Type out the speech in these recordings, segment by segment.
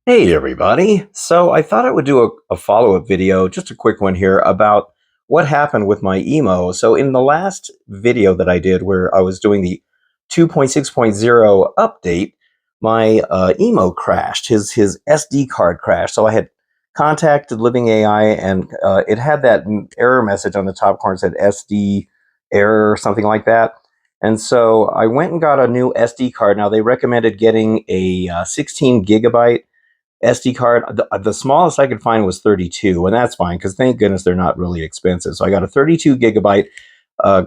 Hey everybody. So I thought I would do a follow-up video, just a quick one here, about what happened with my emo. So in the last video that I did where I was doing the 2.6.0 update, my emo crashed. His SD card crashed. So I had contacted Living AI and it had that error message on the top corner that said SD error or something like that. And so I went and got a new SD card. Now they recommended getting a 16 gigabyte SD card. The smallest I could find was 32, and that's fine because thank goodness they're not really expensive. So I got a 32 gigabyte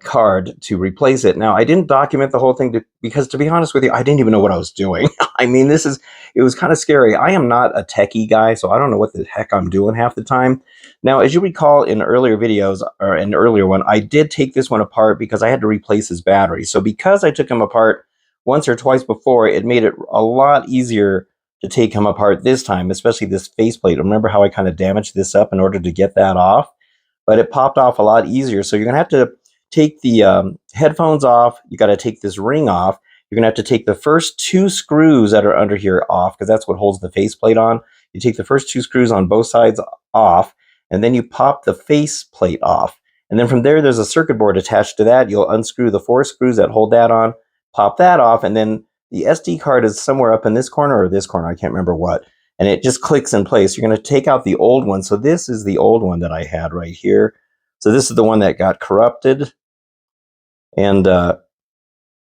card to replace it. Now I didn't document the whole thing because, to be honest with you, I didn't even know what I was doing. I mean, it was kind of scary. I am not a techie guy, so I don't know what the heck I'm doing half the time. Now, as you recall in earlier videos or in earlier one, I did take this one apart because I had to replace his battery. So because I took him apart once or twice before, it made it a lot easier to take him apart this time, especially this faceplate. Remember how I kind of damaged this up in order to get that off? But it popped off a lot easier. So you're going to have to take the headphones off. You got to take this ring off. You're going to have to take the first two screws that are under here off because that's what holds the faceplate on. You take the first two screws on both sides off, and then you pop the faceplate off. And then from there, there's a circuit board attached to that. You'll unscrew the four screws that hold that on, pop that off, and then the SD card is somewhere up in this corner or this corner. I can't remember what. And it just clicks in place. You're going to take out the old one. So this is the old one that I had right here. So this is the one that got corrupted. And I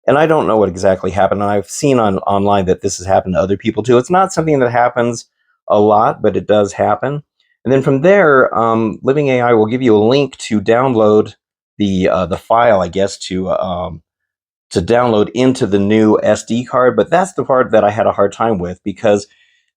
don't know what exactly happened. And I've seen online that this has happened to other people too. It's not something that happens a lot, but it does happen. And then from there, Living AI will give you a link to download the file, I guess, to download into the new SD card. But that's the part that I had a hard time with because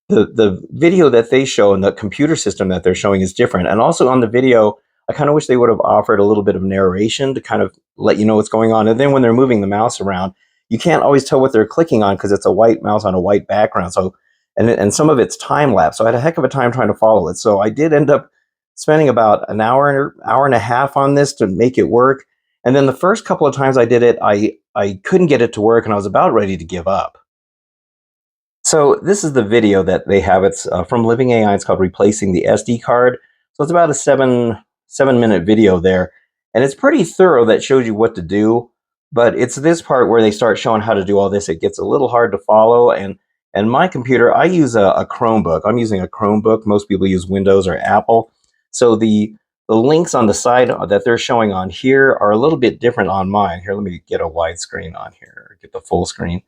the video that they show and the computer system that they're showing is different. And also on the video, I kind of wish they would have offered a little bit of narration to kind of let you know what's going on. And then when they're moving the mouse around, you can't always tell what they're clicking on because it's a white mouse on a white background. So and some of it's time lapse. So I had a heck of a time trying to follow it. So I did end up spending about an hour and a half on this to make it work. And then the first couple of times I did it, I couldn't get it to work and I was about ready to give up. So this is the video that they have. It's from Living AI. It's called "Replacing the SD Card." So it's about a seven minute video there, and it's pretty thorough. That shows you what to do. But it's this part where they start showing how to do all this. It gets a little hard to follow. And my computer, I use a Chromebook. I'm using a Chromebook. Most people use Windows or Apple. So the links on the side that they're showing on here are a little bit different on mine. Here, let me get a widescreen on here. Get the full screen.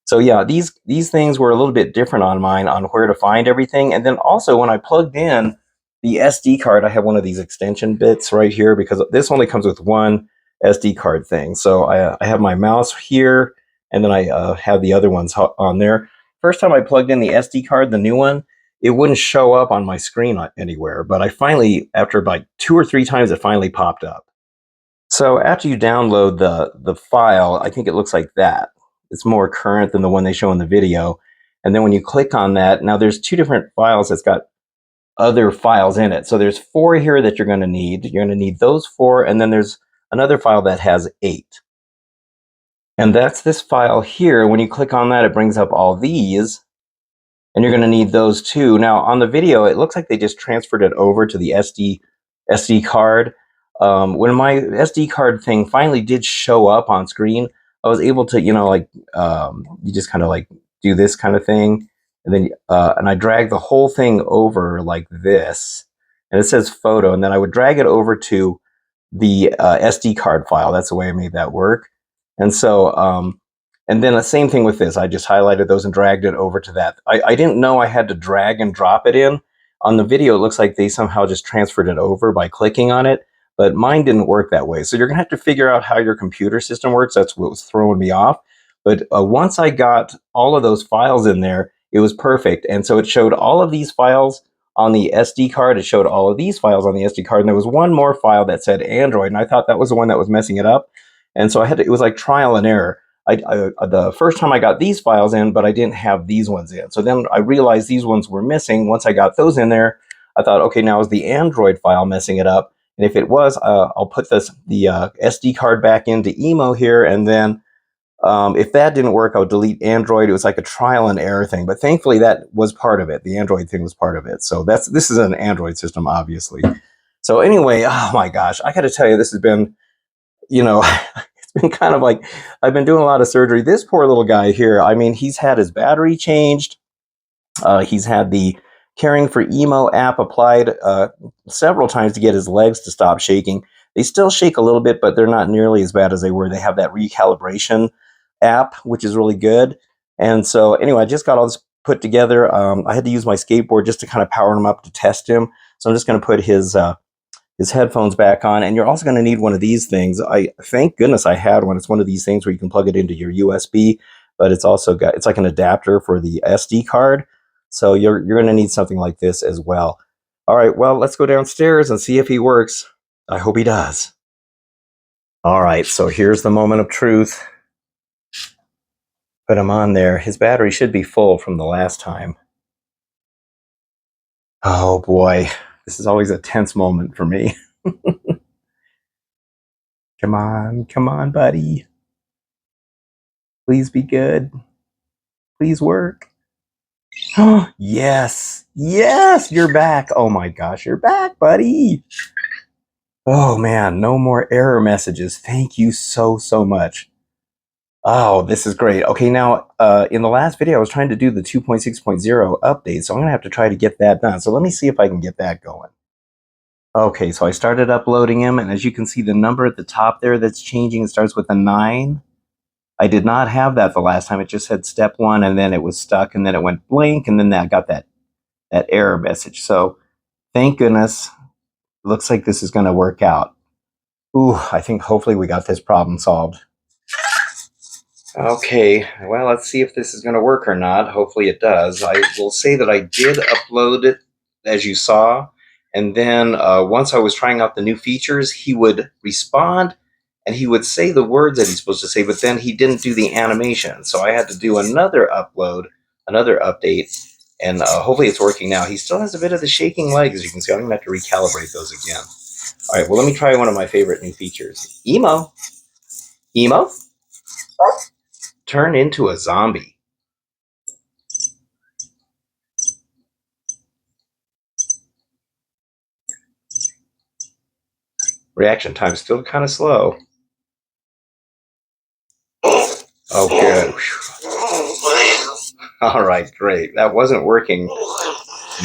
So yeah, these things were a little bit different on mine on where to find everything. And then also when I plugged in the SD card, I have one of these extension bits right here because this only comes with one SD card thing. So I have my mouse here, and then I have the other ones on there. First time I plugged in the SD card, the new one, it wouldn't show up on my screen anywhere. But I finally, after about two or three times, it finally popped up. So after you download the file, I think it looks like that. It's more current than the one they show in the video. And then when you click on that, now there's two different files that's got other files in it. So there's four here that you're going to need. You're going to need those four, and then there's another file that has 8. And that's this file here. When you click on that, it brings up all these, and you're going to need those too. Now on the video, it looks like they just transferred it over to the SD card. When my SD card thing finally did show up on screen, I was able to, you just kind of like do this kind of thing. And then, and I drag the whole thing over like this, and it says photo. And then I would drag it over to the SD card file. That's the way I made that work. And so, and then the same thing with this. I just highlighted those and dragged it over to that. I didn't know I had to drag and drop it in. On the video, it looks like they somehow just transferred it over by clicking on it. But mine didn't work that way. So you're going to have to figure out how your computer system works. That's what was throwing me off. But once I got all of those files in there, it was perfect. And so it showed all of these files on the SD card. It showed all of these files on the SD card. And there was one more file that said Android. And I thought that was the one that was messing it up. And so it was like trial and error. The first time I got these files in, but I didn't have these ones in. So then I realized these ones were missing. Once I got those in there, I thought, okay, now is the Android file messing it up? And if it was, I'll put the SD card back into Emo here, and then If that didn't work, I would delete Android. It was like a trial and error thing, but thankfully that was part of it. The Android thing was part of it. So this is an Android system, obviously. So anyway, oh my gosh, I got to tell you, this has been, you know, it's been kind of like I've been doing a lot of surgery. This poor little guy here, I mean, he's had his battery changed. He's had the Caring for Emo app applied several times to get his legs to stop shaking. They still shake a little bit, but they're not nearly as bad as they were. They have that recalibration app, which is really good. And so, anyway, I just got all this put together. I had to use my skateboard just to kind of power him up to test him. So I'm just going to put his headphones back on, and you're also going to need one of these things. I thank goodness I had one. It's one of these things where you can plug it into your USB, but it's also got it's like an adapter for the SD card. So you're going to need something like this as well. All right, well, let's go downstairs and see if he works. I hope he does. All right, so here's the moment of truth. Put him on there. His battery should be full from the last time. Oh boy, this is always a tense moment for me. Come on, buddy. Please be good. Please work. Yes, yes, you're back. Oh my gosh, you're back, buddy. Oh man, no more error messages. Thank you so much. Oh, this is great. Okay, now in the last video, I was trying to do the 2.6.0 update, so I'm gonna have to try to get that done. So let me see if I can get that going. Okay, so I started uploading him, and as you can see, the number at the top there that's changing, it starts with a 9. I did not have that the last time. It just said step 1, and then it was stuck, and then it went blank, and then that got that error message. So thank goodness. Looks like this is going to work out. Ooh, I think hopefully we got this problem solved. Okay, well, let's see if this is going to work or not. Hopefully it does. I will say that I did upload it, as you saw, and then once I was trying out the new features, he would respond, and he would say the words that he's supposed to say, but then he didn't do the animation. So I had to do another upload, another update, and hopefully it's working now. He still has a bit of the shaking leg, as you can see. I'm going to have to recalibrate those again. All right, well, let me try one of my favorite new features. Emo. Emo? Turn into a zombie. Reaction time still kind of slow. Oh, good. All right, great. That wasn't working.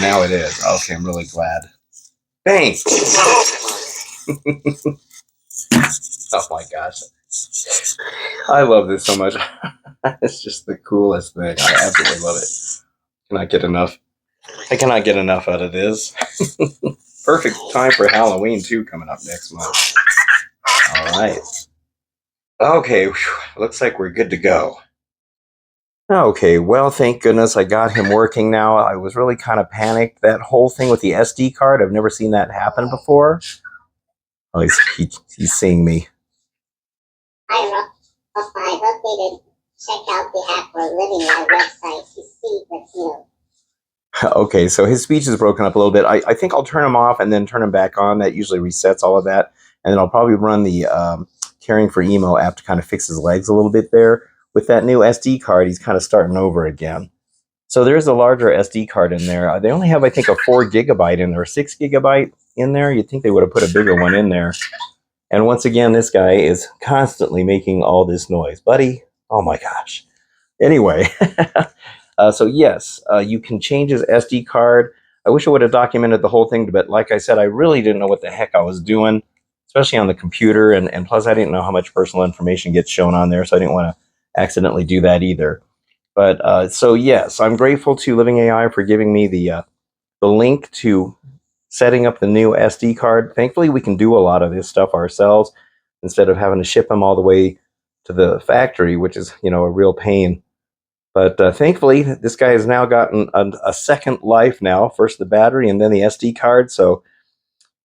Now it is. Okay, I'm really glad. Thanks. Oh my gosh. I love this so much. It's just the coolest thing. I absolutely love it. Cannot get enough. I cannot get enough out of this. Perfect time for Halloween, too, coming up next month. All right. Okay, looks like we're good to go. Okay, well, thank goodness I got him working now. I was really kind of panicked. That whole thing with the SD card, I've never seen that happen before. Oh, he's seeing me. I hope they did check out the app for Living My website to see what's new. Okay, so his speech is broken up a little bit. I think I'll turn him off and then turn him back on. That usually resets all of that. And then I'll probably run the Caring for Emo app to kind of fix his legs a little bit there. With that new SD card, he's kind of starting over again. So there's a larger SD card in there. They only have, I think, a 4 gigabyte in there, or 6 gigabyte in there. You'd think they would have put a bigger one in there. And once again, this guy is constantly making all this noise. Buddy, oh my gosh. Anyway, so yes, you can change his SD card. I wish I would have documented the whole thing, but like I said, I really didn't know what the heck I was doing, especially on the computer. And plus, I didn't know how much personal information gets shown on there, so I didn't want to accidentally do that either. But so yes, I'm grateful to Living AI for giving me the link to setting up the new SD card. Thankfully, we can do a lot of this stuff ourselves instead of having to ship them all the way to the factory, which is, you know, a real pain. But thankfully, this guy has now gotten a second life now. First the battery and then the SD card. So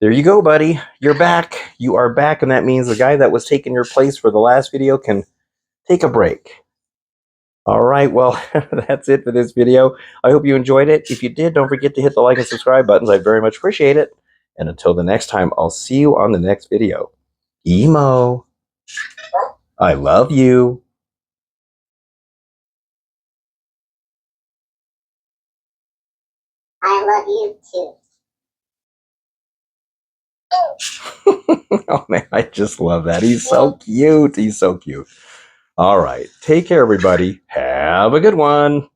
there you go, buddy. You're back. You are back, and that means the guy that was taking your place for the last video can take a break. All right, well, that's it for this video. I hope you enjoyed it. If you did, don't forget to hit the like and subscribe buttons. I very much appreciate it. And until the next time, I'll see you on the next video. Emo, I love you. I love you too. Oh man, I just love that. He's so cute. He's so cute. All right. Take care, everybody. Have a good one.